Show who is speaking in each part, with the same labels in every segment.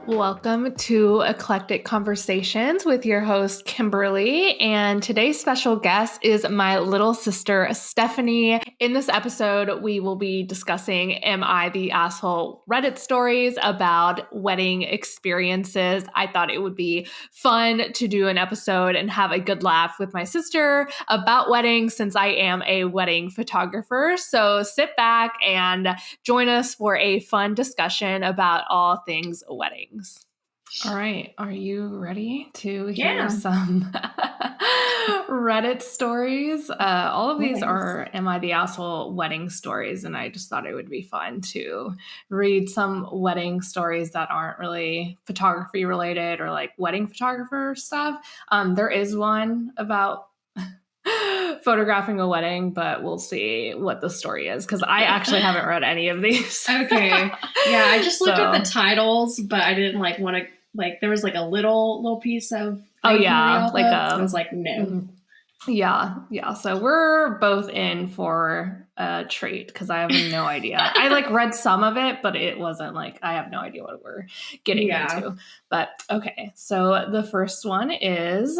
Speaker 1: Welcome to Eclectic Conversations with your host, Kimberly. And today's special guest is my little sister, Stephanie. In this episode, we will be discussing Am I the Asshole Reddit stories about wedding experiences. I thought it would be fun to do an episode and have a good laugh with my sister about weddings since I am a wedding photographer. So sit back and join us for a fun discussion about all things weddings. All right. Are you ready to hear some Reddit stories? All of these are Am I the Asshole wedding stories, and I just thought it would be fun to read some wedding stories that aren't really photography related or like wedding photographer stuff. There is one about photographing a wedding, but we'll see what the story is because I actually haven't read any of these.
Speaker 2: Okay. Yeah, I just looked at the titles, but I didn't want to there was a little piece of
Speaker 1: so
Speaker 2: I was like, no.
Speaker 1: Yeah. So we're both in for a treat because I have no idea. I read some of it, but it wasn't I have no idea what we're getting into. But okay, so the first one is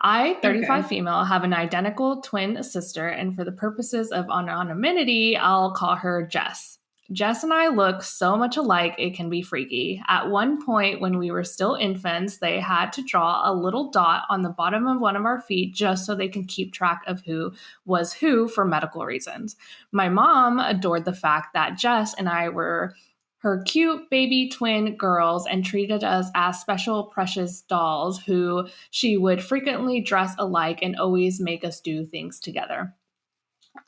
Speaker 1: I, 35 female, have an identical twin sister, and for the purposes of anonymity, I'll call her Jess. Jess and I look so much alike, it can be freaky. At one point, when we were still infants, they had to draw a little dot on the bottom of one of our feet just so they can keep track of who was who for medical reasons. My mom adored the fact that Jess and I were her cute baby twin girls and treated us as special precious dolls who she would frequently dress alike and always make us do things together.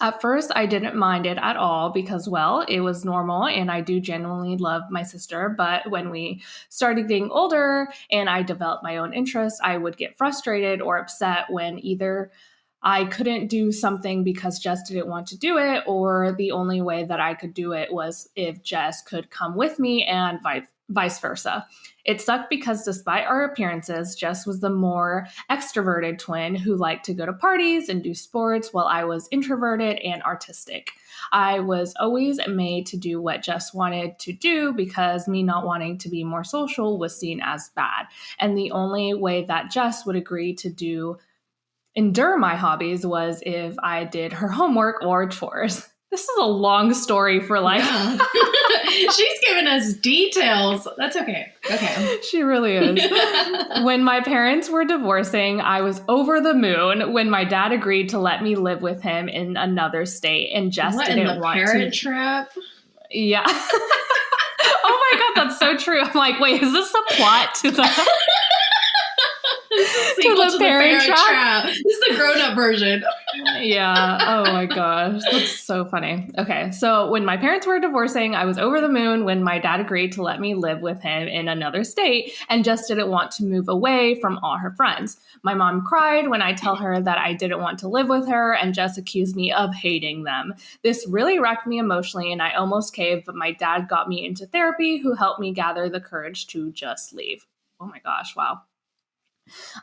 Speaker 1: At first, I didn't mind it at all because, well, it was normal and I do genuinely love my sister. But when we started getting older and I developed my own interests, I would get frustrated or upset when either I couldn't do something because Jess didn't want to do it, or the only way that I could do it was if Jess could come with me and vice versa. It sucked because despite our appearances, Jess was the more extroverted twin who liked to go to parties and do sports while I was introverted and artistic. I was always made to do what Jess wanted to do because me not wanting to be more social was seen as bad. And the only way that Jess would agree to endure my hobbies was if I did her homework or chores. This is a long story for
Speaker 2: Yeah. She's giving us details. That's okay. Okay.
Speaker 1: She really is. When my parents were divorcing, I was over the moon when my dad agreed to let me live with him in another state and Jess didn't want to.
Speaker 2: Parent trap?
Speaker 1: Yeah. Oh my God, that's so true. I'm like, wait, is this a plot to the...
Speaker 2: to the Parent Trap. This is the grown-up version.
Speaker 1: Yeah. Oh my gosh. That's so funny. Okay. So when my parents were divorcing, I was over the moon when my dad agreed to let me live with him in another state and just didn't want to move away from all her friends. My mom cried when I tell her that I didn't want to live with her and just accused me of hating them. This really wrecked me emotionally and I almost caved, but my dad got me into therapy, who helped me gather the courage to just leave. Oh my gosh. Wow.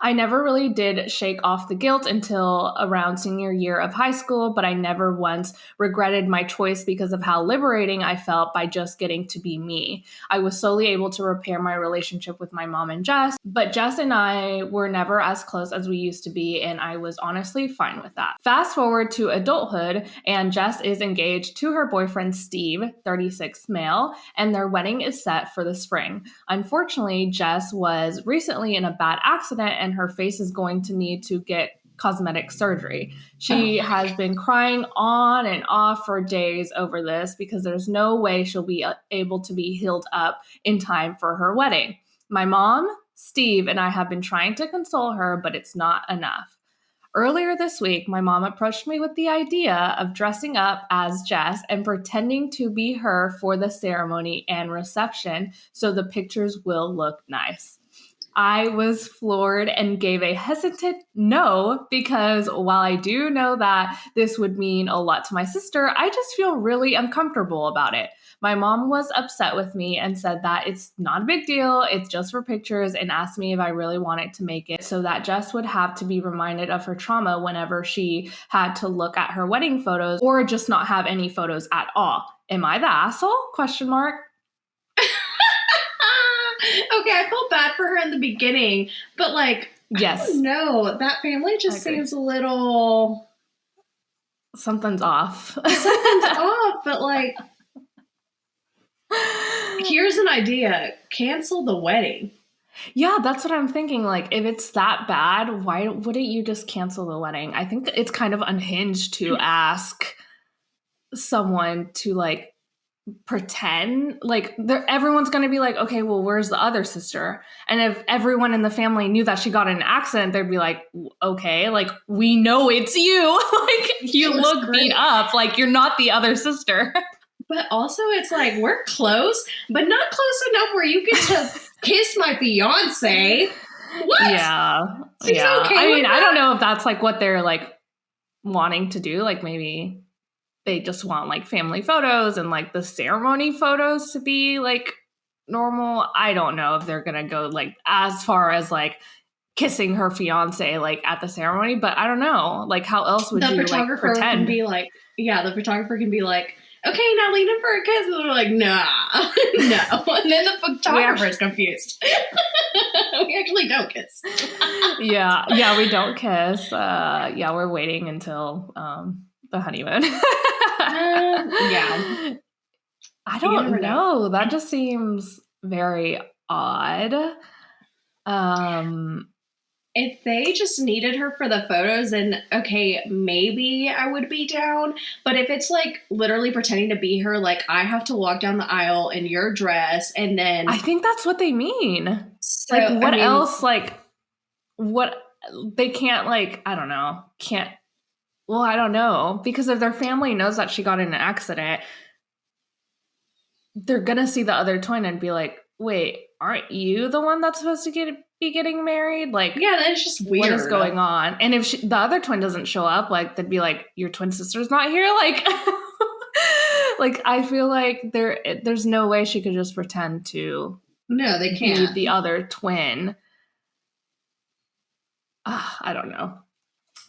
Speaker 1: I never really did shake off the guilt until around senior year of high school, but I never once regretted my choice because of how liberating I felt by just getting to be me. I was slowly able to repair my relationship with my mom and Jess, but Jess and I were never as close as we used to be, and I was honestly fine with that. Fast forward to adulthood, and Jess is engaged to her boyfriend Steve, 36 male, and their wedding is set for the spring. Unfortunately, Jess was recently in a bad accident and her face is going to need to get cosmetic surgery. She has been crying on and off for days over this because there's no way she'll be able to be healed up in time for her wedding. My mom, Steve, and I have been trying to console her, but it's not enough. Earlier this week, my mom approached me with the idea of dressing up as Jess and pretending to be her for the ceremony and reception so the pictures will look nice. I was floored and gave a hesitant no, because while I do know that this would mean a lot to my sister, I just feel really uncomfortable about it. My mom was upset with me and said that it's not a big deal, it's just for pictures, and asked me if I really wanted to make it so that Jess would have to be reminded of her trauma whenever she had to look at her wedding photos or just not have any photos at all. Am I the asshole? Question mark.
Speaker 2: Okay, I felt bad for her in the beginning, but like,
Speaker 1: yes,
Speaker 2: I don't know, that family just seems a little...
Speaker 1: Something's off.
Speaker 2: Something's off, but like, here's an idea. Cancel the wedding.
Speaker 1: Yeah, that's what I'm thinking. Like, if it's that bad, why wouldn't you just cancel the wedding? I think it's kind of unhinged to ask someone to like pretend like everyone's going to be like, okay, well, where's the other sister? And if everyone in the family knew that she got in an accident, they'd be like, okay, like, we know it's you. Like, you look beat up. Like, you're not the other sister.
Speaker 2: But also it's like, we're close, but not close enough where you get to kiss my fiance. What?
Speaker 1: Yeah.
Speaker 2: She's okay.
Speaker 1: I mean, I don't know if that's like what they're like wanting to do. Like, maybe they just want like family photos and like the ceremony photos to be like normal. I don't know if they're going to go like as far as like kissing her fiance like at the ceremony, but I don't know. Like, how else would you like pretend?
Speaker 2: Can be like, yeah, the photographer can be like, okay, now lean in for a kiss. And they're like, nah, no. And then the photographer's confused. We actually don't kiss.
Speaker 1: Yeah, we don't kiss. Yeah, we're waiting until the honeymoon.
Speaker 2: Yeah.
Speaker 1: I don't know. That just seems very odd.
Speaker 2: If they just needed her for the photos, then okay, maybe I would be down. But if it's like literally pretending to be her, like I have to walk down the aisle in your dress, and then
Speaker 1: I think that's what they mean.
Speaker 2: So,
Speaker 1: like, what else? Like, what they can't like? I don't know. Can't. Well, I don't know, because if their family knows that she got in an accident, they're gonna see the other twin and be like, "Wait, aren't you the one that's supposed to be getting married?" Like,
Speaker 2: yeah, that's just weird.
Speaker 1: What is going on? And if the other twin doesn't show up, like, they'd be like, "Your twin sister's not here." Like, like, I feel like there's no way she could just pretend to.
Speaker 2: No, they can't.
Speaker 1: Be the other twin. I don't know.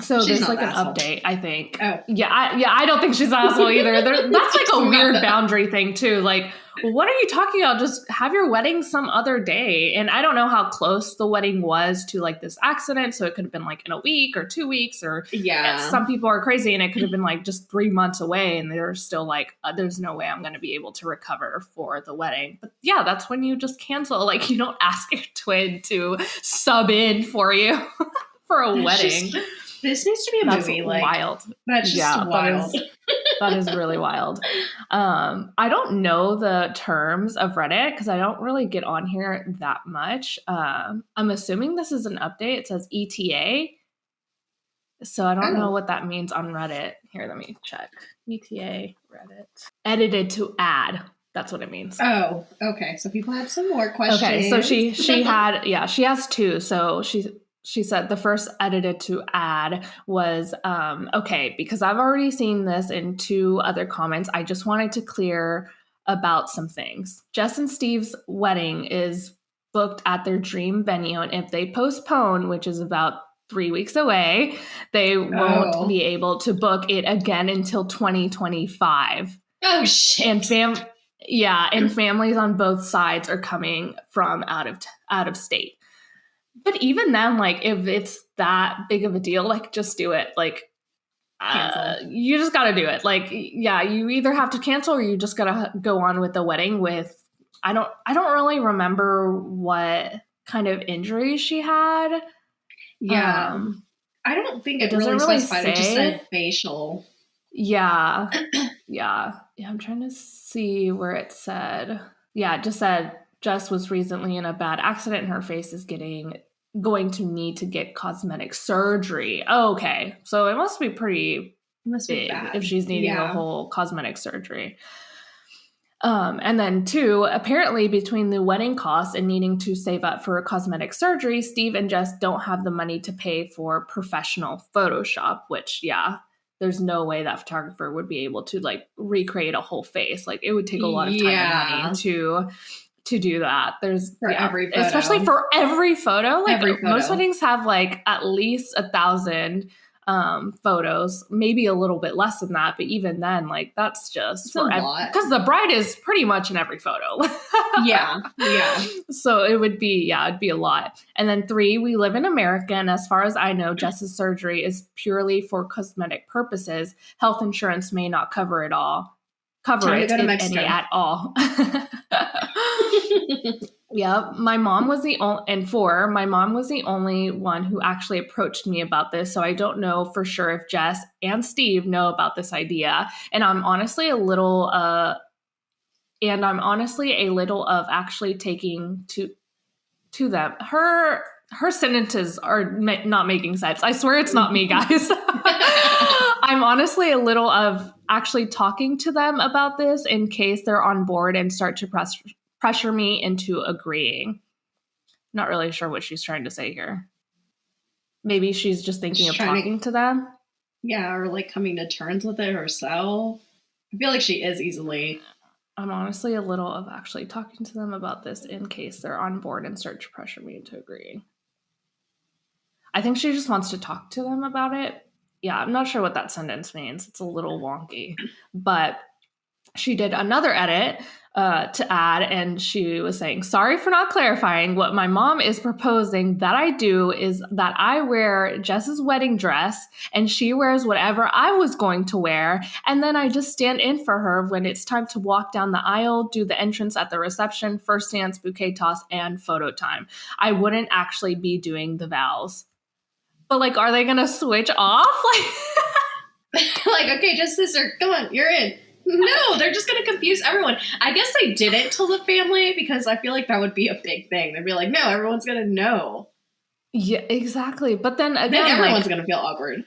Speaker 1: So she's there's like an update, I think.
Speaker 2: Oh.
Speaker 1: Yeah, I don't think she's an asshole either. That's like a weird boundary thing too. Like, what are you talking about? Just have your wedding some other day. And I don't know how close the wedding was to like this accident. So it could have been like in a week or 2 weeks, or some people are crazy and it could have been like just 3 months away and they're still like, there's no way I'm going to be able to recover for the wedding. But yeah, that's when you just cancel. Like, you don't ask your twin to sub in for you for a wedding.
Speaker 2: This needs to be a movie. Like,
Speaker 1: wild.
Speaker 2: That's just wild.
Speaker 1: That is really wild. I don't know the terms of Reddit because I don't really get on here that much. I'm assuming this is an update. It says ETA. So I don't know what that means on Reddit. Here, let me check. ETA, Reddit. Edited to add. That's what it means.
Speaker 2: Oh, okay. So people have some more questions.
Speaker 1: Okay, so she has 2. So she said the first edited to add was, okay, because I've already seen this in 2 other comments. I just wanted to clear about some things. Jess and Steve's wedding is booked at their dream venue. And if they postpone, which is about 3 weeks away, they won't be able to book it again until 2025.
Speaker 2: Oh, shit.
Speaker 1: And families on both sides are coming from out of state. But even then, like, if it's that big of a deal, like, just do it. Like, you just got to do it. Like, yeah, you either have to cancel or you just got to go on with the wedding with, I don't really remember what kind of injuries she had.
Speaker 2: Yeah. I don't think it doesn't really specified. It just said facial.
Speaker 1: Yeah. Yeah. I'm trying to see where it said. Yeah, it just said Jess was recently in a bad accident and her face is going to need to get cosmetic surgery. Okay. So it must be pretty big if she's needing a whole cosmetic surgery. And then 2, apparently between the wedding costs and needing to save up for cosmetic surgery, Steve and Jess don't have the money to pay for professional Photoshop, which, yeah, there's no way that photographer would be able to like recreate a whole face. Like it would take a lot of time and money to do that. There's
Speaker 2: every photo.
Speaker 1: Especially for every photo. Like
Speaker 2: every photo.
Speaker 1: Most weddings have like at least 1,000 photos, maybe a little bit less than that, but even then, like that's just
Speaker 2: a lot
Speaker 1: because the bride is pretty much in every photo.
Speaker 2: yeah.
Speaker 1: So it'd be a lot. And then 3, we live in America, and as far as I know, Jess's surgery is purely for cosmetic purposes. Health insurance may not cover it, if any at all. Yeah, my mom was the only, and 4, my mom was the only one who actually approached me about this. So I don't know for sure if Jess and Steve know about this idea. And I'm honestly a little of actually taking to them. Her sentences are not making sense. I swear it's not me, guys. I'm honestly a little of actually talking to them about this in case they're on board and start to pressure me into agreeing. Not really sure what she's trying to say here. Maybe she's just thinking of talking to them.
Speaker 2: Yeah, or like coming to terms with it herself. I feel like she is easily.
Speaker 1: I'm honestly a little of actually talking to them about this in case they're on board and start to pressure me into agreeing. I think she just wants to talk to them about it. Yeah, I'm not sure what that sentence means. It's a little wonky. But she did another edit to add, and she was saying, sorry for not clarifying. What my mom is proposing that I do is that I wear Jess's wedding dress and she wears whatever I was going to wear. And then I just stand in for her when it's time to walk down the aisle, do the entrance at the reception, first dance, bouquet toss, and photo time. I wouldn't actually be doing the vows. But like, are they going to switch off?
Speaker 2: Like, okay, just sister, come on, you're in. No, they're just going to confuse everyone. I guess they didn't tell the family because I feel like that would be a big thing. They'd be like, no, everyone's going to know.
Speaker 1: Yeah, exactly. But then again,
Speaker 2: everyone's going to feel awkward.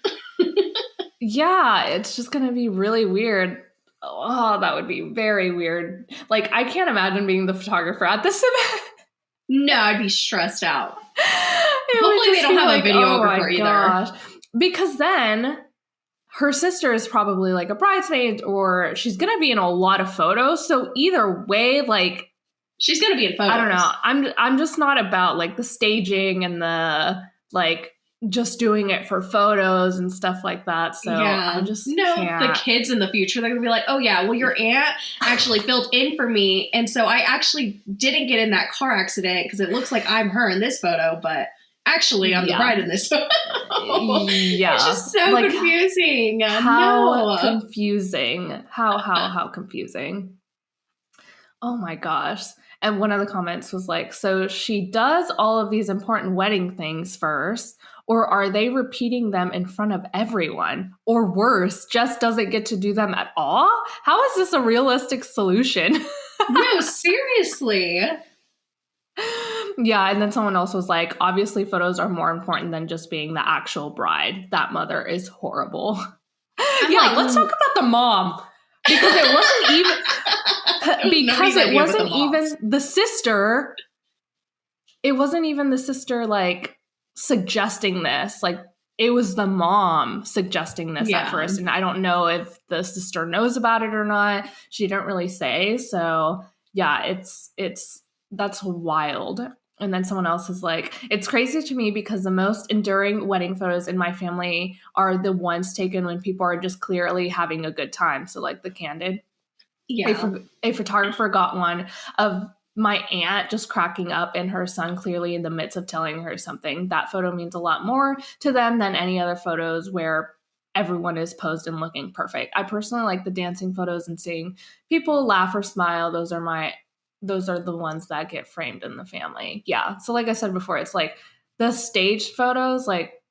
Speaker 1: Yeah, it's just going to be really weird. Oh, that would be very weird. Like, I can't imagine being the photographer at this event.
Speaker 2: No, I'd be stressed out. Hopefully they don't have a videographer either. Gosh.
Speaker 1: Because then her sister is probably like a bridesmaid, or she's going to be in a lot of photos. So either way, like,
Speaker 2: she's going to be in photos.
Speaker 1: I don't know. I'm just not about like the staging and the like just doing it for photos and stuff like that. So I just can't.
Speaker 2: The kids in the future, they're going to be like, oh yeah, well your aunt actually filled in for me. And so I actually didn't get in that car accident because it looks like I'm her in this photo, but actually I'm the bride in this photo.
Speaker 1: Yeah.
Speaker 2: It's just so confusing.
Speaker 1: How confusing. How confusing. Oh my gosh. And one of the comments was like, so she does all of these important wedding things first, or are they repeating them in front of everyone? Or worse, Jess doesn't get to do them at all? How is this a realistic solution?
Speaker 2: No, seriously.
Speaker 1: Yeah, and then someone else was like, obviously photos are more important than just being the actual bride. That mother is horrible. Let's talk about the mom. Because it wasn't even the sister. It wasn't even the sister like suggesting this. Like, it was the mom suggesting this at first. And I don't know if the sister knows about it or not. She didn't really say. So yeah, that's wild. And then someone else is like, it's crazy to me because the most enduring wedding photos in my family are the ones taken when people are just clearly having a good time. So like the candid. Yeah. A photographer got one of my aunt just cracking up and her son clearly in the midst of telling her something. That photo means a lot more to them than any other photos where everyone is posed and looking perfect. I personally like the dancing photos and seeing people laugh or smile. Those are the ones that get framed in the family. Yeah. So like I said before, it's like the staged photos, like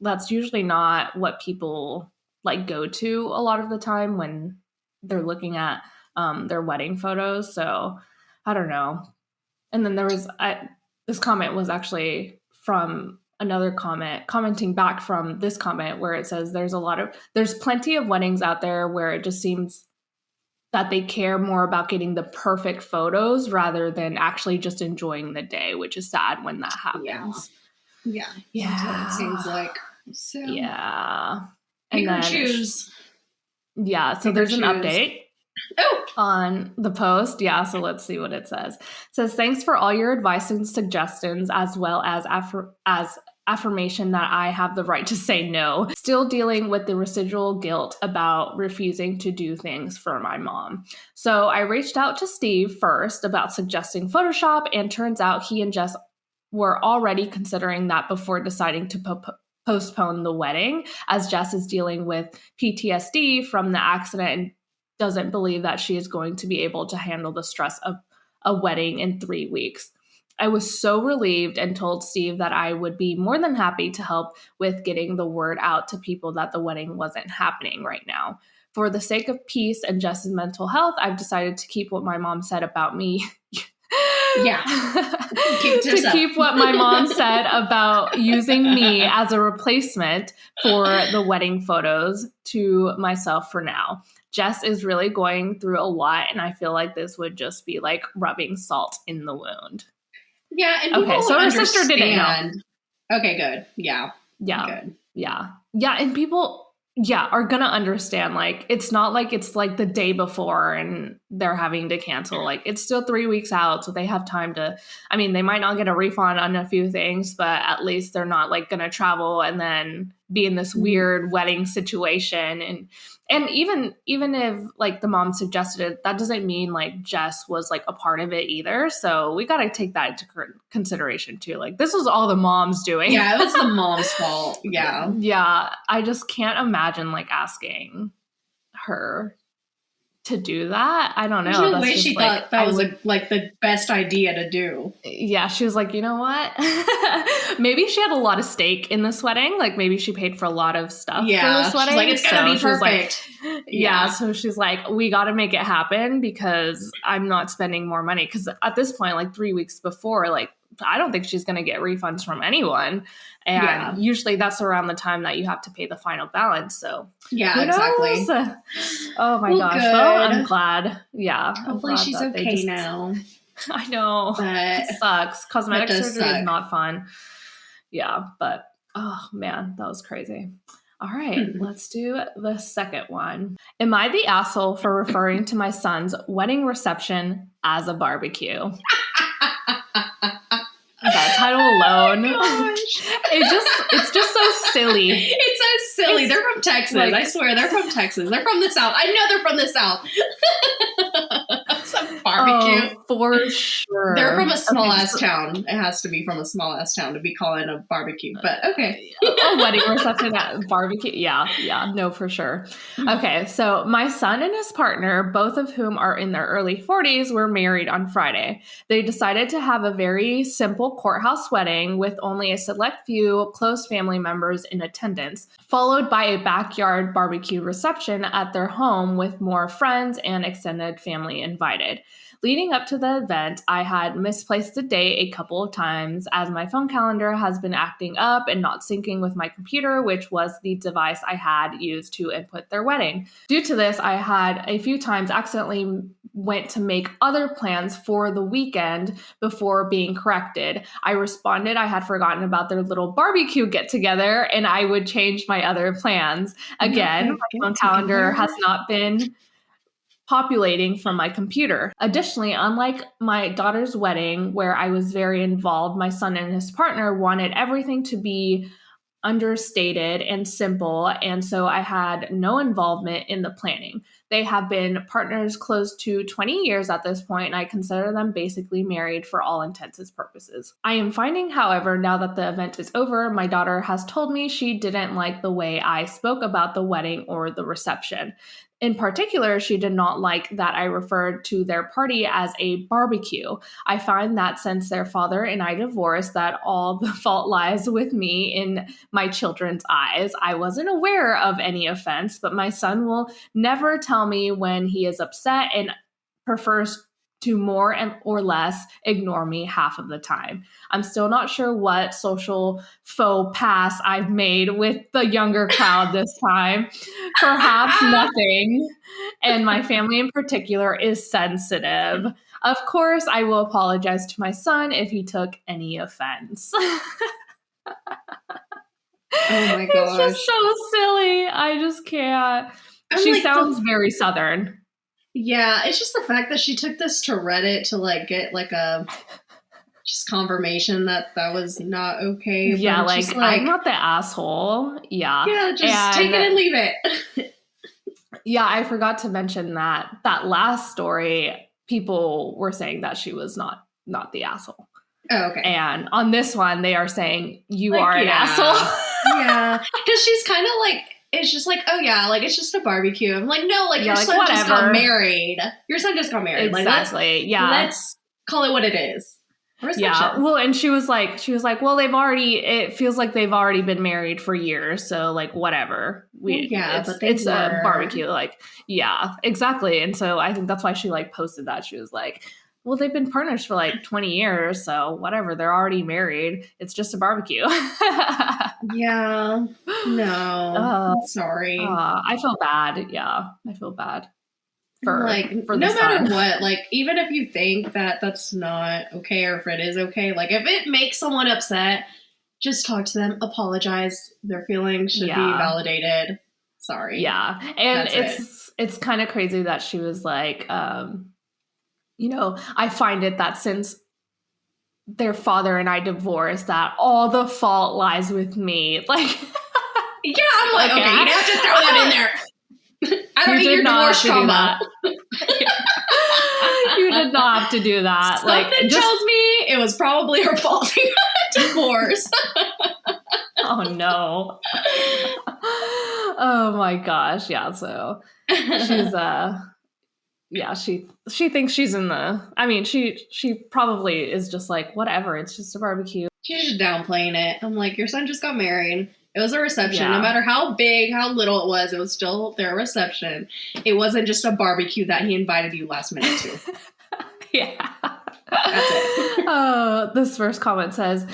Speaker 1: that's usually not what people like go to a lot of the time when they're looking at their wedding photos. So I don't know. And then there was, this comment was actually from another commenting back from this comment where it says there's plenty of weddings out there where it just seems that they care more about getting the perfect photos rather than actually just enjoying the day, which is sad when that happens.
Speaker 2: Yeah. That's what it seems like. So
Speaker 1: yeah.
Speaker 2: Pick or choose.
Speaker 1: Yeah, so there's an update on the post. Yeah, so let's see what it says. It says, thanks for all your advice and suggestions, as well as affirmation that I have the right to say no. Still dealing with the residual guilt about refusing to do things for my mom. So I reached out to Steve first about suggesting Photoshop, and turns out he and Jess were already considering that before deciding to postpone the wedding, as Jess is dealing with PTSD from the accident and doesn't believe that she is going to be able to handle the stress of a wedding in 3 weeks. I was so relieved and told Steve that I would be more than happy to help with getting the word out to people that the wedding wasn't happening right now. For the sake of peace and Jess's mental health, I've decided to keep what my mom said about me.
Speaker 2: Yeah.
Speaker 1: To keep what my mom said about using me as a replacement for the wedding photos to myself for now. Jess is really going through a lot, and I feel like this would just be like rubbing salt in the wound.
Speaker 2: Yeah, and
Speaker 1: okay, so her sister didn't know.
Speaker 2: Okay, good. Yeah. Good.
Speaker 1: Yeah, and people are gonna understand. Like, it's not like it's like the day before and they're having to cancel. Like, it's still 3 weeks out, so they have time to, I mean, they might not get a refund on a few things, but at least they're not like gonna travel and then be in this weird wedding situation. And even if like the mom suggested it, that doesn't mean like Jess was like a part of it either. So we got to take that into consideration too. Like, this was all the mom's doing.
Speaker 2: Yeah, it was the mom's fault. Yeah.
Speaker 1: Yeah. I just can't imagine like asking her to do that. I don't know.
Speaker 2: There's no way she thought that was like the best idea to do.
Speaker 1: Yeah, she was like, you know what? Maybe she had a lot of stake in this wedding. Like, maybe she paid for a lot of stuff for this wedding.
Speaker 2: She's like, it's gonna be perfect.
Speaker 1: So she's like, we got to make it happen because I'm not spending more money. Because at this point, like 3 weeks before, like, I don't think she's going to get refunds from anyone. And usually that's around the time that you have to pay the final balance. So
Speaker 2: exactly.
Speaker 1: Oh my gosh. Good. Well, I'm glad. Yeah.
Speaker 2: Hopefully she's okay now.
Speaker 1: I know. But it sucks. Cosmetic surgery is not fun. Yeah. But oh man, that was crazy. All right, let's do the second one. Am I the asshole for referring to my son's wedding reception as a barbecue? That title alone. It's just so silly.
Speaker 2: It's so silly. They're from Texas. Like, I swear, they're from Texas. They're from the South. I know they're from the South. Some barbecue.
Speaker 1: Oh, for sure.
Speaker 2: They're from a small ass town. It has to be from a small ass town to be calling a barbecue. But okay.
Speaker 1: A wedding reception at barbecue. Yeah, no, for sure. Okay, so my son and his partner, both of whom are in their early 40s, were married on Friday. They decided to have a very simple courthouse wedding with only a select few close family members in attendance, followed by a backyard barbecue reception at their home with more friends and extended family invited. Leading up to the event, I had misplaced the date a couple of times as my phone calendar has been acting up and not syncing with my computer, which was the device I had used to input their wedding. Due to this, I had a few times accidentally went to make other plans for the weekend before being corrected. I responded I had forgotten about their little barbecue get-together and I would change my other plans. Again, my phone calendar has not been populating from my computer. Additionally, unlike my daughter's wedding, where I was very involved, my son and his partner wanted everything to be understated and simple, and so I had no involvement in the planning. They have been partners close to 20 years at this point, and I consider them basically married for all intents and purposes. I am finding, however, now that the event is over, my daughter has told me she didn't like the way I spoke about the wedding or the reception. In particular, she did not like that I referred to their party as a barbecue. I find that since their father and I divorced, that all the fault lies with me in my children's eyes. I wasn't aware of any offense, but my son will never tell me when he is upset and prefers to more and or less ignore me half of the time. I'm still not sure what social faux pas I've made with the younger crowd this time. Perhaps nothing. and my family in particular is sensitive. Of course, I will apologize to my son if he took any offense.
Speaker 2: Oh my gosh.
Speaker 1: It's just so silly. I just can't. She sounds very Southern.
Speaker 2: Yeah, it's just the fact that she took this to Reddit to like get like a just confirmation that was not okay.
Speaker 1: Yeah, like I'm not the asshole. Yeah.
Speaker 2: Yeah, just take it and leave it.
Speaker 1: Yeah, I forgot to mention that last story, people were saying that she was not the asshole.
Speaker 2: Oh, okay.
Speaker 1: And on this one, they are saying you are an asshole.
Speaker 2: Yeah, because she's kind of like, it's just like, oh yeah, like it's just a barbecue. I'm like, no, like your son just got married. Your son just got married.
Speaker 1: Exactly.
Speaker 2: Like, let's call it what it is.
Speaker 1: Yeah. Well, and she was like, well, it feels like they've already been married for years. So like, whatever. It's a barbecue. Like, yeah, exactly. And so I think that's why she like posted that. She was like, well, they've been partners for like 20 years. So whatever, they're already married. It's just a barbecue.
Speaker 2: Yeah. No, I'm sorry.
Speaker 1: I feel bad. Yeah. I feel bad. For
Speaker 2: no matter what, like even if you think that that's not okay or if it is okay, like if it makes someone upset, just talk to them, apologize. Their feelings should be validated. Sorry.
Speaker 1: Yeah. And it's kind of crazy that she was like, you know, I find it that since their father and I divorced, that all the fault lies with me. Like,
Speaker 2: yeah, I'm like, okay, you have to throw that in there. I don't need your divorce trauma.
Speaker 1: You did not have to do that.
Speaker 2: Something tells me it was probably her fault she got a divorce.
Speaker 1: Oh no. Oh my gosh. Yeah. So she's she thinks she's in the, I mean, she probably is just like, whatever, it's just a barbecue.
Speaker 2: She's just downplaying it. I'm like, your son just got married. It was a reception. Yeah. No matter how big, how little it was still their reception. It wasn't just a barbecue that he invited you last minute to.
Speaker 1: Yeah.
Speaker 2: That's it.
Speaker 1: This first comment says,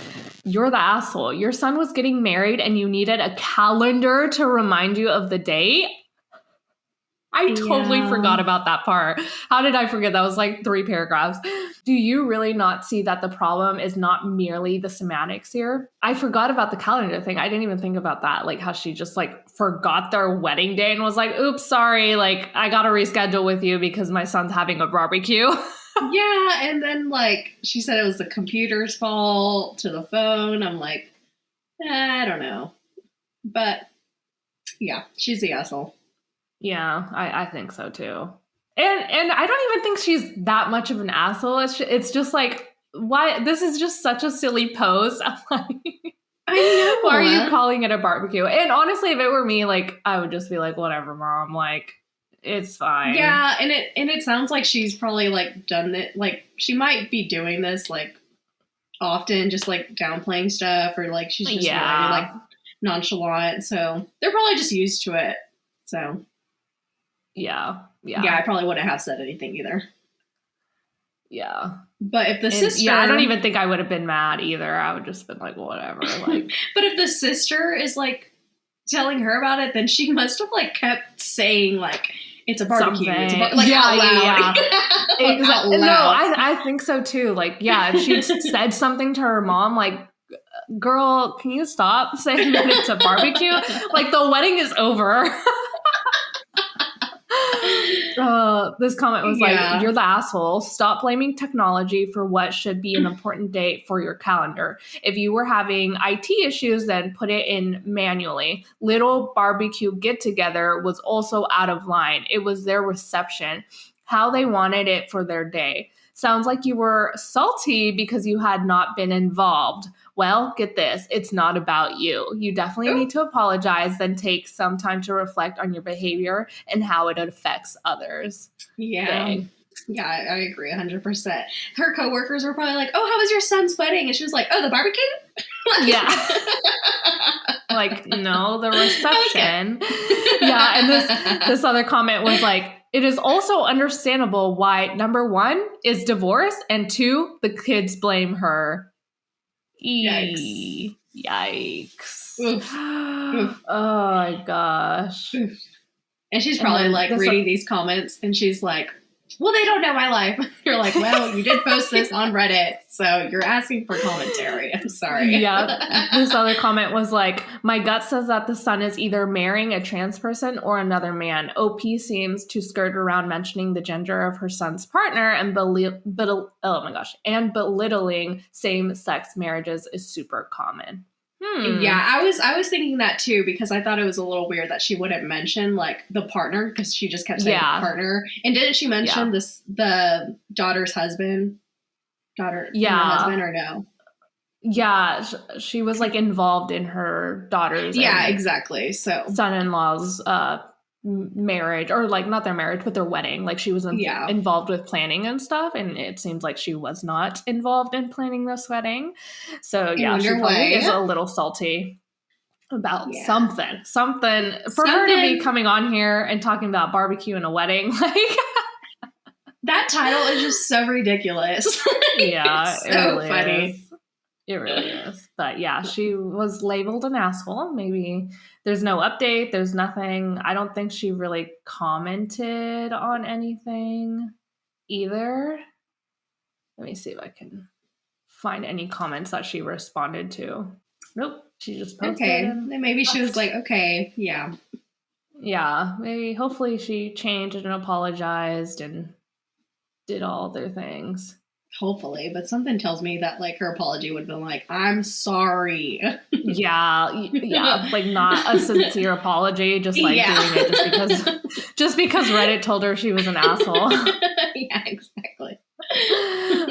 Speaker 1: you're the asshole. Your son was getting married and you needed a calendar to remind you of the date. I totally forgot about that part. How did I forget? That was like 3 paragraphs. Do you really not see that the problem is not merely the semantics here? I forgot about the calendar thing. I didn't even think about that. Like how she just like forgot their wedding day and was like, oops, sorry. Like I got to reschedule with you because my son's having a barbecue.
Speaker 2: Yeah. And then like she said it was the computer's fault to the phone. I'm like, I don't know. But yeah, she's the asshole.
Speaker 1: Yeah, I think so too. And I don't even think she's that much of an asshole. It's just like, why? This is just such a silly post. I'm like,
Speaker 2: I know.
Speaker 1: Why are you calling it a barbecue? And honestly, if it were me, like, I would just be like, whatever, mom. Like, it's fine.
Speaker 2: Yeah, and it sounds like she's probably like done it. Like, she might be doing this like often, just like downplaying stuff, or like she's just really like nonchalant. So they're probably just used to it. So.
Speaker 1: Yeah.
Speaker 2: I probably wouldn't have said anything either.
Speaker 1: Yeah.
Speaker 2: But if the sister...
Speaker 1: Yeah, I don't even think I would have been mad either. I would just been like, whatever. Like,
Speaker 2: but if the sister is like telling her about it, then she must have like kept saying like, it's a barbecue. It's out loud.
Speaker 1: Yeah. Exactly. No, I think so too. Like, yeah, if she said something to her mom, like, girl, can you stop saying that it's a barbecue? Like, the wedding is over. This comment was like, you're the asshole. Stop blaming technology for what should be an important date for your calendar. If you were having IT issues, then put it in manually. Little barbecue get-together was also out of line. It was their reception, how they wanted it for their day. Sounds like you were salty because you had not been involved. Well, get this. It's not about you. You definitely need to apologize, then take some time to reflect on your behavior and how it affects others.
Speaker 2: Yeah. Dang. Yeah, I agree 100%. Her coworkers were probably like, oh, how was your son's wedding? And she was like, oh, the barbecue?
Speaker 1: Yeah. Like, no, the reception. Okay. Yeah, and this other comment was like, it is also understandable why, number 1, is divorce, and 2, the kids blame her. Yikes. Oof. Oof. Oh my gosh. Oof.
Speaker 2: And she's probably like reading these comments and she's like, well, they don't know my life. You're like, well, you did post this on Reddit, so you're asking for commentary. I'm sorry.
Speaker 1: Yeah. This other comment was like, my gut says that the son is either marrying a trans person or another man. OP seems to skirt around mentioning the gender of her son's partner and belittling same-sex marriages is super common.
Speaker 2: Yeah, I was thinking that too, because I thought it was a little weird that she wouldn't mention like the partner, because she just kept saying partner. And didn't she mention the daughter's husband? Her husband, or no?
Speaker 1: Yeah, she was like involved in her daughter's
Speaker 2: exactly. So
Speaker 1: son-in-law's marriage, or like not their marriage but their wedding. Like she was involved with planning and stuff, and it seems like she was not involved in planning this wedding. So she probably is a little salty about something for her to be coming on here and talking about barbecue and a wedding. Like
Speaker 2: that title is just so ridiculous.
Speaker 1: Yeah,
Speaker 2: it's so
Speaker 1: really funny is. It really is. But yeah, she was labeled an asshole. Maybe there's no update. There's nothing. I don't think she really commented on anything either. Let me see if I can find any comments that she responded to. Nope. She just posted.
Speaker 2: Okay. Maybe she was like, okay, yeah.
Speaker 1: Yeah. Maybe hopefully she changed and apologized and did all their things.
Speaker 2: Hopefully, but something tells me that like her apology would have been like, I'm sorry.
Speaker 1: Yeah, like not a sincere apology, just like doing it just because Reddit told her she was an asshole.
Speaker 2: Yeah, exactly.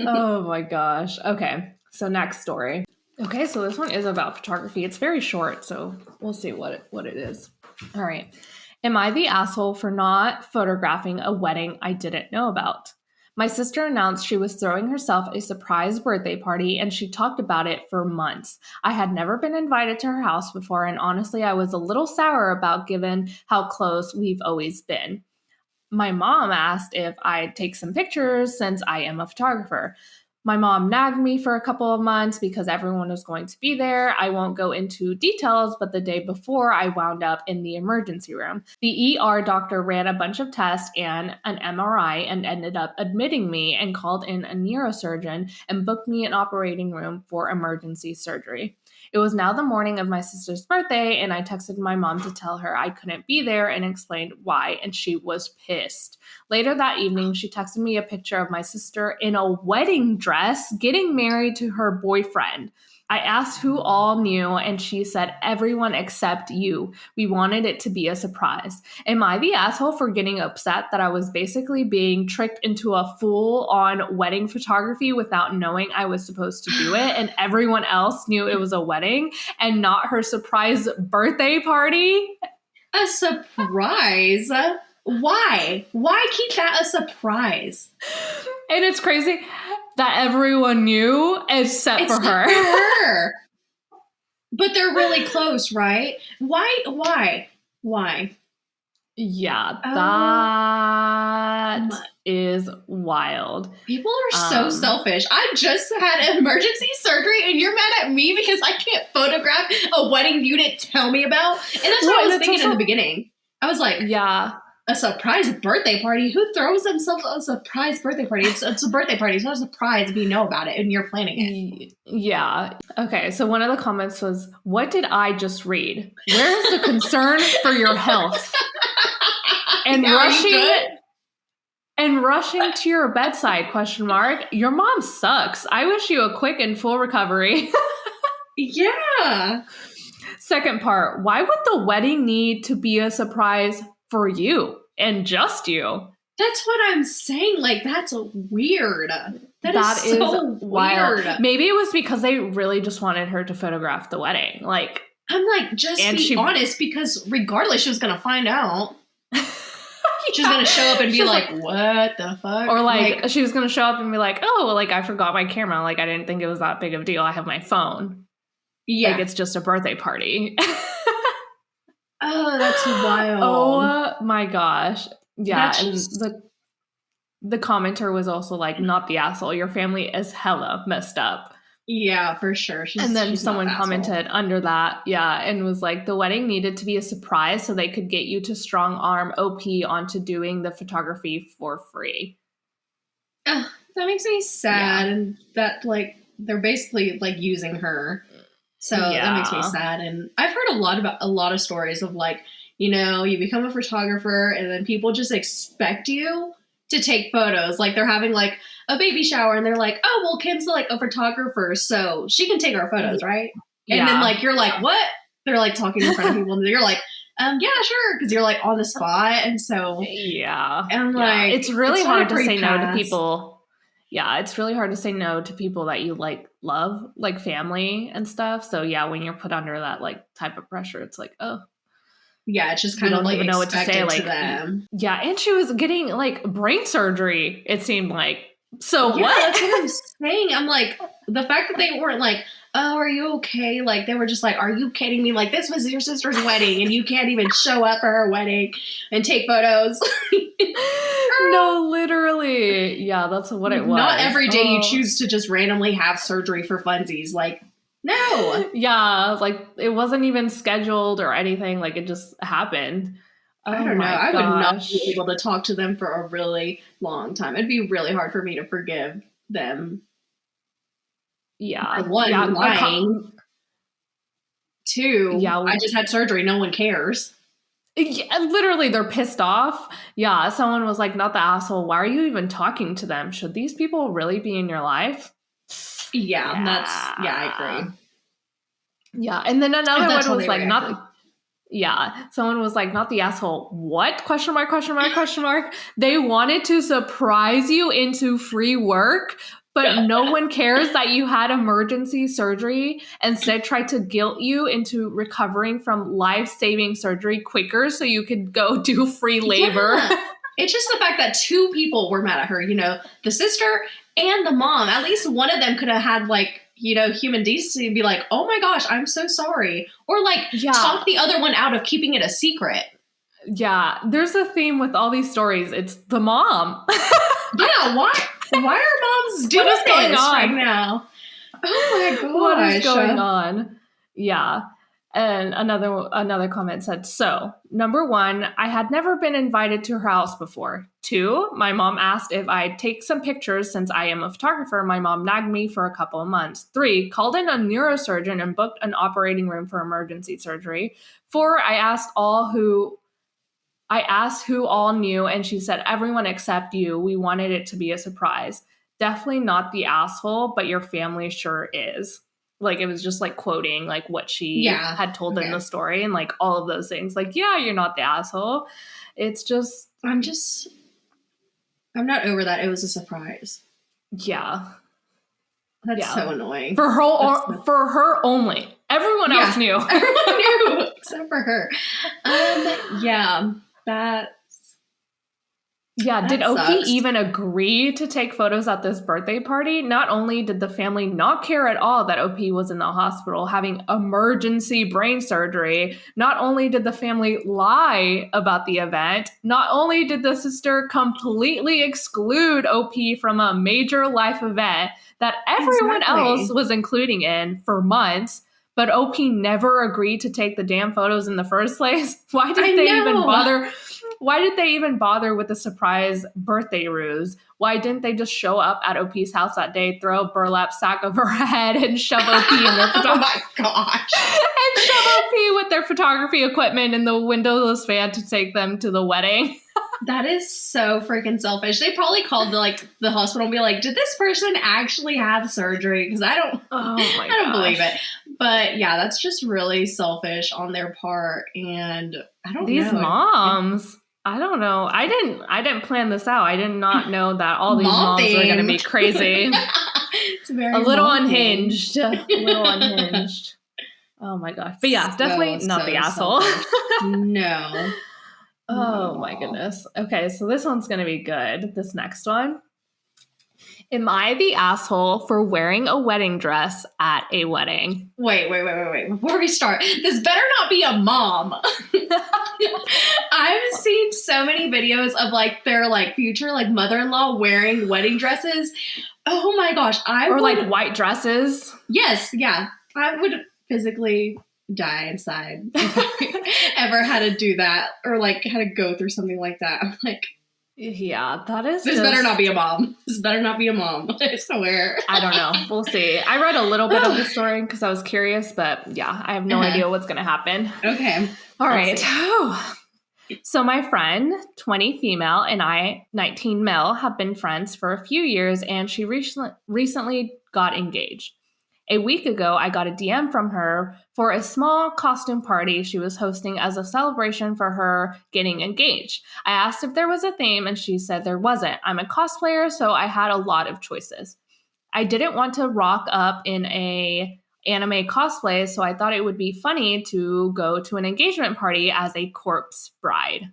Speaker 1: Oh my gosh. Okay, so next story. Okay, so this one is about photography. It's very short, so we'll see what it is. All right. Am I the asshole for not photographing a wedding I didn't know about? My sister announced she was throwing herself a surprise birthday party, and she talked about it for months. I had never been invited to her house before, and honestly, I was a little sour about given how close we've always been. My mom asked if I'd take some pictures since I am a photographer. My mom nagged me for a couple of months because everyone was going to be there. I won't go into details, but the day before, I wound up in the emergency room. The ER doctor ran a bunch of tests and an MRI and ended up admitting me and called in a neurosurgeon and booked me an operating room for emergency surgery. It was now the morning of my sister's birthday, and I texted my mom to tell her I couldn't be there and explained why, and she was pissed. Later that evening, she texted me a picture of my sister in a wedding dress getting married to her boyfriend. I asked who all knew, and she said, everyone except you. We wanted it to be a surprise. Am I the asshole for getting upset that I was basically being tricked into a full-on wedding photography without knowing I was supposed to do it, and everyone else knew it was a wedding and not her surprise birthday party?
Speaker 2: A surprise? Why? Why keep that a surprise?
Speaker 1: And it's crazy that everyone knew except for her.
Speaker 2: But they're really close, right? Why?
Speaker 1: Yeah, that is wild.
Speaker 2: People are so selfish. I just had emergency surgery and you're mad at me because I can't photograph a wedding you didn't tell me about? And that's what I was thinking in the beginning. I was like,
Speaker 1: yeah.
Speaker 2: A surprise birthday party? Who throws themselves a surprise birthday party? It's a birthday party. It's not a surprise if you know about it and you're planning it.
Speaker 1: Yeah. Okay, so one of the comments was, what did I just read? Where is the concern for your health? And rushing to your bedside, ? Your mom sucks. I wish you a quick and full recovery.
Speaker 2: Yeah.
Speaker 1: Second part, why would the wedding need to be a surprise for you and just you?
Speaker 2: That's what I'm saying. Like, that's weird. That is so
Speaker 1: wild.
Speaker 2: Weird.
Speaker 1: Maybe it was because they really just wanted her to photograph the wedding. Like,
Speaker 2: I'm like, just be honest, because regardless, she was going to find out. She's going to show up and be like, what the fuck?
Speaker 1: Or like she was going to show up and be like, oh, like I forgot my camera. Like I didn't think it was that big of a deal. I have my phone. Yeah. Like it's just a birthday party.
Speaker 2: Oh, that's wild.
Speaker 1: Oh my gosh. Yeah. And the commenter was also like, not the asshole. Your family is hella messed up.
Speaker 2: Yeah, for sure.
Speaker 1: And then
Speaker 2: She's not
Speaker 1: someone
Speaker 2: the asshole.
Speaker 1: commented under that, and was like, the wedding needed to be a surprise so they could get you to strong arm OP onto doing the photography for free.
Speaker 2: Ugh, that makes me sad. And that, like, they're basically, like, using her. So that makes me sad. And I've heard a lot of stories of, like, you know, you become a photographer and then people just expect you to take photos. Like, they're having, like, a baby shower and they're like, oh, well, Kim's, like, a photographer, so she can take our photos, right? And then, like, you're like, what? They're, like, talking in front of people and you're like, yeah, sure, because you're, like, on the spot. And so, and like,
Speaker 1: it's really hard to say no to people. Yeah, it's really hard to say no to people that you, like, love, like family and stuff. So, yeah, when you're put under that, like, type of pressure, it's like, oh.
Speaker 2: Yeah, it's just kind of, like,
Speaker 1: even know what to say, like,
Speaker 2: to them.
Speaker 1: Yeah, and she was getting, like, brain surgery, it seemed like. So
Speaker 2: yeah,
Speaker 1: what?
Speaker 2: That's what I'm saying. I'm like, the fact that they weren't like, oh, are you okay? Like, they were just like, are you kidding me? Like, this was your sister's wedding and you can't even show up for her wedding and take photos.
Speaker 1: No, literally. Yeah, that's what it was.
Speaker 2: Not every day you choose to just randomly have surgery for funsies. Like, no.
Speaker 1: Yeah, like, it wasn't even scheduled or anything. Like, it just happened.
Speaker 2: I don't know. I would not be able to talk to them for a really long time. It'd be really hard for me to forgive them.
Speaker 1: Yeah.
Speaker 2: One, lying. Two, I just had surgery. No one cares.
Speaker 1: Yeah, literally, they're pissed off. Yeah, someone was like, not the asshole. Why are you even talking to them? Should these people really be in your life?
Speaker 2: Yeah, I agree.
Speaker 1: Yeah, and then another one was like, someone was like, not the asshole. What? Question mark, question mark, question mark. They wanted to surprise you into free work, but no one cares that you had emergency surgery. Instead, tried to guilt you into recovering from life-saving surgery quicker so you could go do free labor.
Speaker 2: Yeah. It's just the fact that two people were mad at her, you know, the sister and the mom. At least one of them could have had, like, you know, human decency and be like, oh my gosh, I'm so sorry. Or, like, talk the other one out of keeping it a secret.
Speaker 1: Yeah, there's a theme with all these stories. It's the mom.
Speaker 2: Yeah, why are moms doing this right now? Oh my gosh.
Speaker 1: What is going on? Yeah. And another comment said, so, number 1, I had never been invited to her house before. 2, my mom asked if I'd take some pictures since I am a photographer. My mom nagged me for a couple of months. 3, called in a neurosurgeon and booked an operating room for emergency surgery. 4, I asked who all knew, and she said, everyone except you. We wanted it to be a surprise. Definitely not the asshole, but your family sure is. Like, it was just, like, quoting, like, what she had told in the story and, like, all of those things. Like, yeah, you're not the asshole. It's just...
Speaker 2: I'm not over that. It was a surprise.
Speaker 1: Yeah.
Speaker 2: That's so annoying.
Speaker 1: For her only. Everyone else knew.
Speaker 2: Everyone knew, except for her.
Speaker 1: Did Oki even agree to take photos at this birthday party? Not only did the family not care at all that OP was in the hospital having emergency brain surgery, not only did the family lie about the event, not only did the sister completely exclude OP from a major life event that everyone else was including in for months, but OP never agreed to take the damn photos in the first place. Why did they even bother? Why did they even bother with the surprise birthday ruse? Why didn't they just show up at OP's house that day, throw a burlap sack over her head, and shove OP in their
Speaker 2: oh my gosh.
Speaker 1: And shove OP with their photography equipment in the windowless van to take them to the wedding?
Speaker 2: That is so freaking selfish. They probably called the hospital and be like, did this person actually have surgery? Because I don't believe it. But yeah, that's just really selfish on their part. And I don't know.
Speaker 1: These moms. I don't know. I didn't plan this out. I did not know that all these moms were going to be crazy.
Speaker 2: It's very
Speaker 1: a little unhinged. A little unhinged. Oh my gosh. But yeah, definitely not the asshole.
Speaker 2: No.
Speaker 1: Oh my goodness. Okay, so this one's going to be good. This next one. Am I the asshole for wearing a wedding dress at a wedding?
Speaker 2: Wait. Before we start, this better not be a mom. I've seen so many videos of like their like future like mother-in-law wearing wedding dresses. Oh my gosh.
Speaker 1: Like white dresses.
Speaker 2: Yes. Yeah. I would physically die inside if I ever had to do that or like had to go through something like that. I'm like,
Speaker 1: yeah, that is.
Speaker 2: This better not be a mom. This better not be a mom. I swear.
Speaker 1: I don't know. We'll see. I read a little bit of the story because I was curious, but yeah, I have no idea what's going to happen.
Speaker 2: Okay.
Speaker 1: All right. So my friend, 20 female, and I, 19 male, have been friends for a few years, and she recently got engaged. A week ago, I got a DM from her for a small costume party she was hosting as a celebration for her getting engaged. I asked if there was a theme, and she said there wasn't. I'm a cosplayer, so I had a lot of choices. I didn't want to rock up in a anime cosplay, so I thought it would be funny to go to an engagement party as a corpse bride.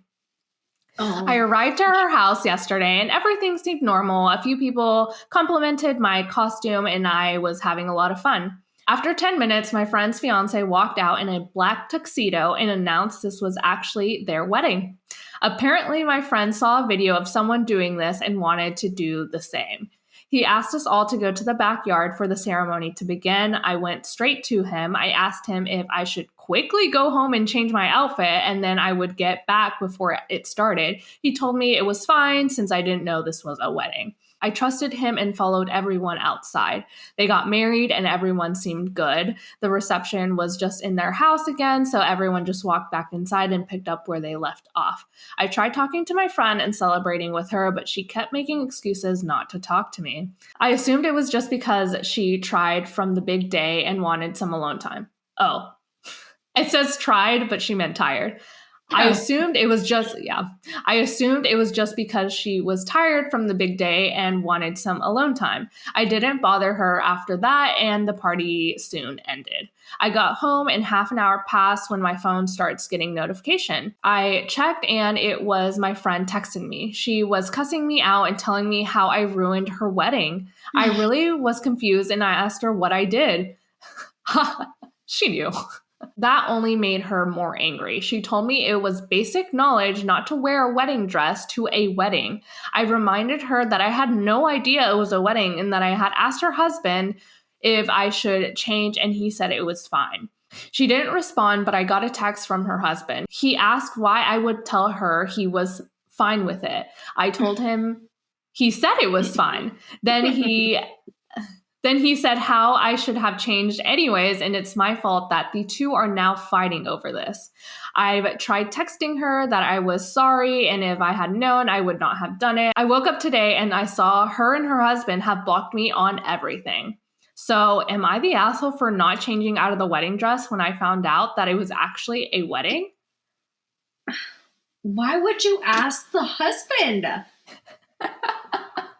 Speaker 1: Oh. I arrived at her house yesterday and everything seemed normal. A few people complimented my costume and I was having a lot of fun. After 10 minutes, my friend's fiance walked out in a black tuxedo and announced this was actually their wedding. Apparently, my friend saw a video of someone doing this and wanted to do the same. He asked us all to go to the backyard for the ceremony to begin. I went straight to him. I asked him if I should quickly go home and change my outfit and then I would get back before it started. He told me it was fine since I didn't know this was a wedding. I trusted him and followed everyone outside. They got married and everyone seemed good. The reception was just in their house again, so everyone just walked back inside and picked up where they left off. I tried talking to my friend and celebrating with her, but she kept making excuses not to talk to me. I assumed it was just because she tried from the big day and wanted some alone time. Oh, it says tried, but she meant tired. I assumed it was just because she was tired from the big day and wanted some alone time. I didn't bother her after that, and the party soon ended. I got home and half an hour passed when my phone starts getting notification. I checked and it was my friend texting me. She was cussing me out and telling me how I ruined her wedding. I really was confused and I asked her what I did. She knew. That only made her more angry. She told me it was basic knowledge not to wear a wedding dress to a wedding. I reminded her that I had no idea it was a wedding and that I had asked her husband if I should change and he said it was fine. She didn't respond, but I got a text from her husband. He asked why I would tell her he was fine with it. I told him he said it was fine. Then he said how I should have changed anyways, and it's my fault that the two are now fighting over this. I've tried texting her that I was sorry, and if I had known, I would not have done it. I woke up today and I saw her and her husband have blocked me on everything. So am I the asshole for not changing out of the wedding dress when I found out that it was actually a wedding?
Speaker 2: Why would you ask the husband?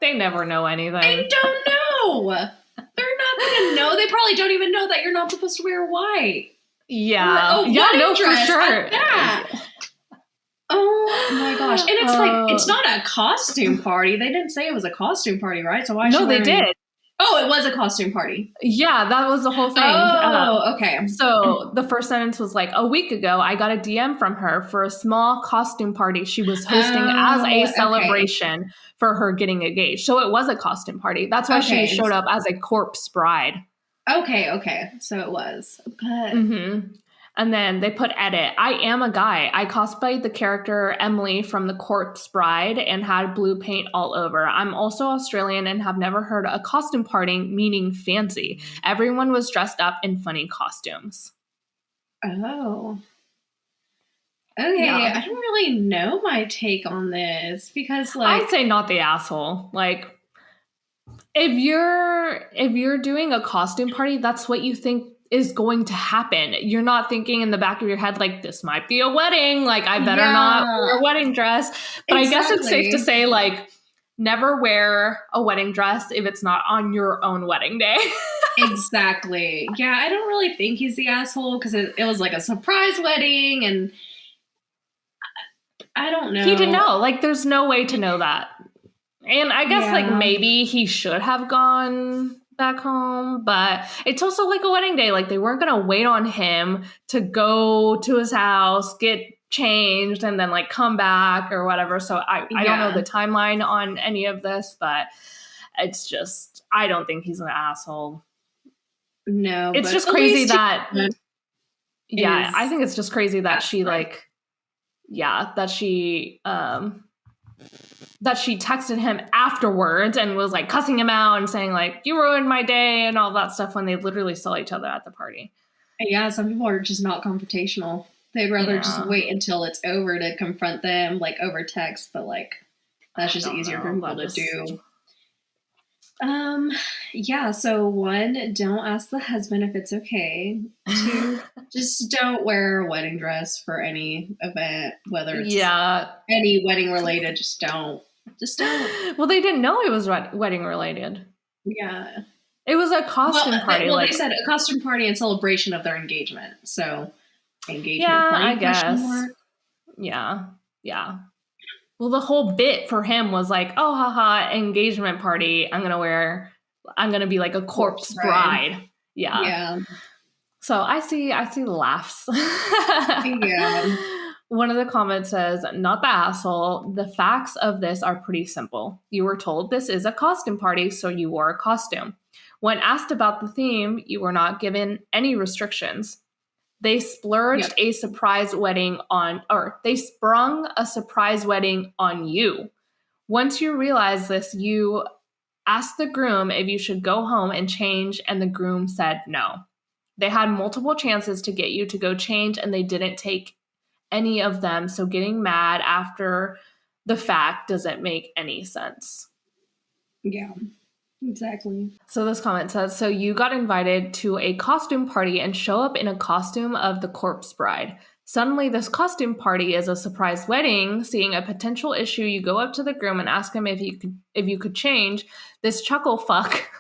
Speaker 1: They never know anything.
Speaker 2: They don't know. They're not going to know. They probably don't even know that you're not supposed to wear white.
Speaker 1: Yeah.
Speaker 2: Dress.
Speaker 1: For sure.
Speaker 2: Yeah. Oh my gosh. And it's like, it's not a costume party. They didn't say it was a costume party, right? So why?
Speaker 1: No, they did.
Speaker 2: Oh, it was a costume party.
Speaker 1: Yeah, that was the whole thing.
Speaker 2: Okay.
Speaker 1: So the first sentence was like, a week ago, I got a DM from her for a small costume party she was hosting as a celebration for her getting engaged. So it was a costume party. That's why she showed up as a corpse bride.
Speaker 2: Okay. So it was. But...
Speaker 1: Mm-hmm. And then they put edit. I am a guy. I cosplayed the character Emily from The Corpse Bride and had blue paint all over. I'm also Australian and have never heard a costume party meaning fancy. Everyone was dressed up in funny costumes.
Speaker 2: Oh. Okay, yeah. I don't really know my take on this because
Speaker 1: I'd say not the asshole. Like if you're doing a costume party, that's what you think is going to happen. You're not thinking in the back of your head, like, this might be a wedding. Like, I better not wear a wedding dress. But I guess it's safe to say, like, never wear a wedding dress if it's not on your own wedding day.
Speaker 2: Exactly. Yeah, I don't really think he's the asshole because it was like a surprise wedding and I don't know.
Speaker 1: He didn't know. Like, there's no way to know that. And I guess, like, maybe he should have gone back home, but it's also like a wedding day. Like they weren't gonna wait on him to go to his house, get changed, and then like come back or whatever. So I don't know the timeline on any of this, but it's just, I don't think he's an asshole.
Speaker 2: No,
Speaker 1: it's just crazy that, yeah, I think it's just crazy that she like, yeah, that she texted him afterwards and was like cussing him out and saying like, you ruined my day and all that stuff when they literally saw each other at the party.
Speaker 2: Yeah, some people are just not confrontational. They'd rather just wait until it's over to confront them, like over text, but like that's just easier for people to do. Yeah, so 1, don't ask the husband if it's okay. 2, just don't wear a wedding dress for any event, whether it's any wedding related, just don't.
Speaker 1: Well, they didn't know it was wedding related.
Speaker 2: Yeah.
Speaker 1: It was a costume party.
Speaker 2: They said a costume party in celebration of their engagement. So, engagement party,
Speaker 1: I guess. Yeah. Well, the whole bit for him was like, oh, haha, engagement party. I'm going to be like a corpse bride. Yeah. So I see the laughs.
Speaker 2: Yeah.
Speaker 1: One of the comments says, not the asshole. The facts of this are pretty simple. You were told this is a costume party, so you wore a costume. When asked about the theme, you were not given any restrictions. They splurged a surprise wedding they sprung a surprise wedding on you. Once you realized this, you asked the groom if you should go home and change, and the groom said no. They had multiple chances to get you to go change, and they didn't take any of them, so getting mad after the fact doesn't make any sense.
Speaker 2: Yeah. Exactly.
Speaker 1: So this comment says, so you got invited to a costume party and show up in a costume of the corpse bride. Suddenly this costume party is a surprise wedding. Seeing a potential issue, you go up to the groom and ask him if you could change. This chuckle fuck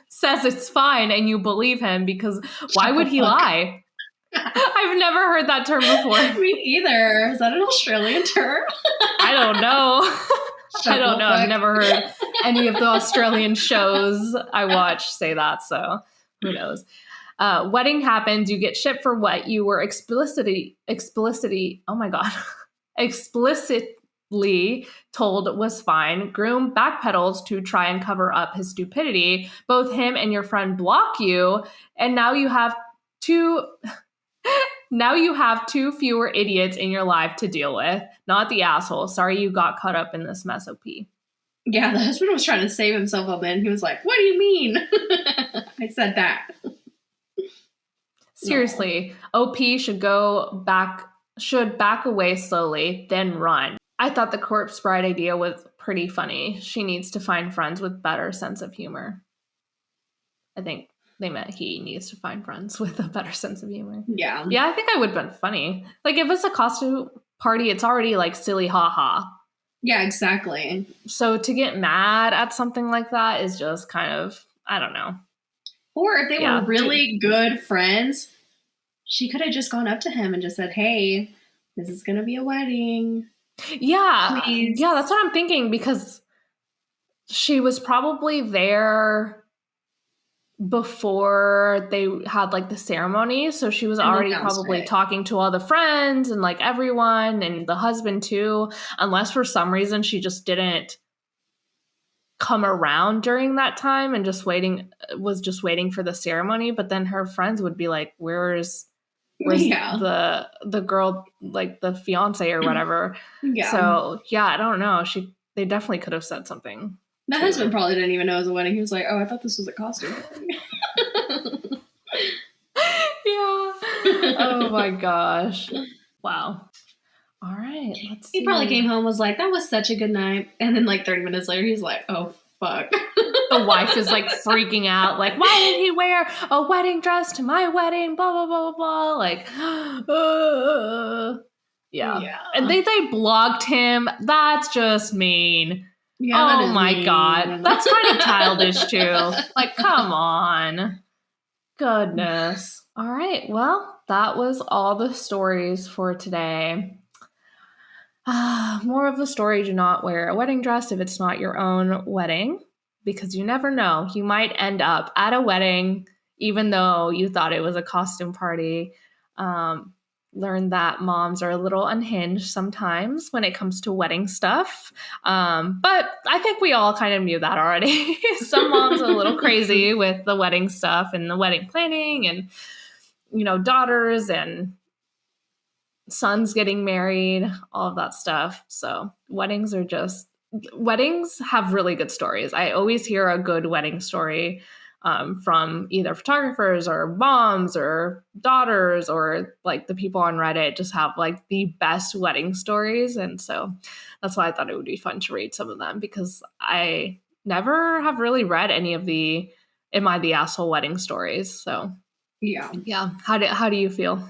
Speaker 1: says it's fine, and you believe him because why would he lie? I've never heard that term before.
Speaker 2: Me either. Is that an Australian term?
Speaker 1: I don't know. I don't know. I've never heard any of the Australian shows I watch say that, so who knows. Wedding happens. You get shit for what you were explicitly told was fine. Groom backpedals to try and cover up his stupidity. Both him and your friend block you, and now you have two fewer idiots in your life to deal with. Not the asshole. Sorry you got caught up in this mess, OP.
Speaker 2: Yeah, the husband was trying to save himself up then. He was like, what do you mean? I said that.
Speaker 1: Seriously, OP should back away slowly, then run. I thought the corpse bride idea was pretty funny. She needs to find friends with better sense of humor. I think they meant he needs to find friends with a better sense of humor.
Speaker 2: Yeah.
Speaker 1: Yeah, I think I would have been funny. Like, if it's a costume party, it's already, like, silly haha.
Speaker 2: Yeah, exactly.
Speaker 1: So to get mad at something like that is just kind of, I don't know.
Speaker 2: Or if they were really good friends, she could have just gone up to him and just said, hey, this is going to be a wedding.
Speaker 1: Yeah.
Speaker 2: Please.
Speaker 1: Yeah, that's what I'm thinking, because she was probably there before they had like the ceremony, so she was already probably talking to all the friends and like everyone and the husband too, unless for some reason she just didn't come around during that time and was just waiting for the ceremony. But then her friends would be like, where's the girl, like the fiance or whatever. So I don't know, they definitely could have said something.
Speaker 2: The husband probably didn't even know it was a wedding. He was like, oh, I thought this was a costume.
Speaker 1: Yeah. Oh my gosh. Wow. All right. Let's see.
Speaker 2: He probably came home, was like, that was such a good night. And then like 30 minutes later, he's like, oh, fuck.
Speaker 1: The wife is like freaking out. Like, why did he wear a wedding dress to my wedding? Blah, blah, blah, blah, blah. Like, yeah. And they blocked him. That's just mean. Yeah, oh my God. That's kind of childish too. Like, come on. Goodness. All right. Well, that was all the stories for today. More of the story: do not wear a wedding dress if it's not your own wedding, because you never know. You might end up at a wedding even though you thought it was a costume party. learned that moms are a little unhinged sometimes when it comes to wedding stuff. But I think we all kind of knew that already. Some moms are a little crazy with the wedding stuff and the wedding planning and, daughters and sons getting married, all of that stuff. So weddings have really good stories. I always hear a good wedding story from either photographers or moms or daughters, or like the people on Reddit just have like the best wedding stories. And so that's why I thought it would be fun to read some of them, because I never have really read any of the Am I the Asshole wedding stories. So yeah. How do you feel?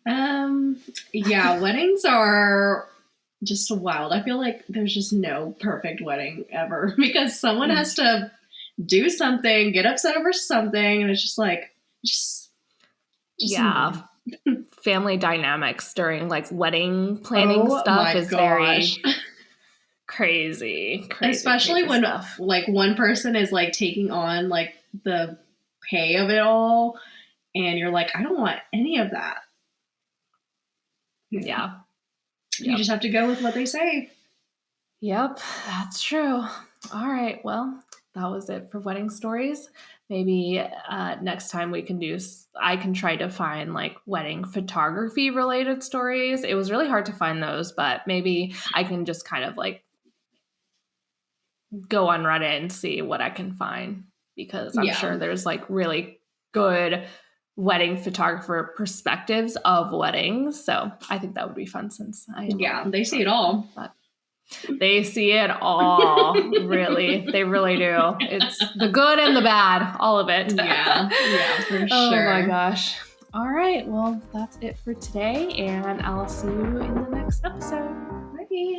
Speaker 2: Yeah, weddings are just wild. I feel like there's just no perfect wedding ever, because someone has to do something, get upset over something, and it's just like,
Speaker 1: yeah. Family dynamics during like wedding planning stuff is very crazy.
Speaker 2: Especially when
Speaker 1: stuff.
Speaker 2: Like one person is like taking on like the pay of it all, and you're like, I don't want any of that.
Speaker 1: Yeah.
Speaker 2: You just have to go with what they say.
Speaker 1: Yep, that's true. All right. Well, that was it for wedding stories. Maybe next time I can try to find like wedding photography related stories. It was really hard to find those, but maybe I can just kind of like go on Reddit and see what I can find, because I'm sure there's like really good wedding photographer perspectives of weddings. So I think that would be fun, since
Speaker 2: they see it all.
Speaker 1: But they see it all. Really. They really do. It's the good and the bad, all of it.
Speaker 2: Yeah, for sure.
Speaker 1: Oh my gosh. All right. Well, that's it for today, and I'll see you in the next episode. Bye.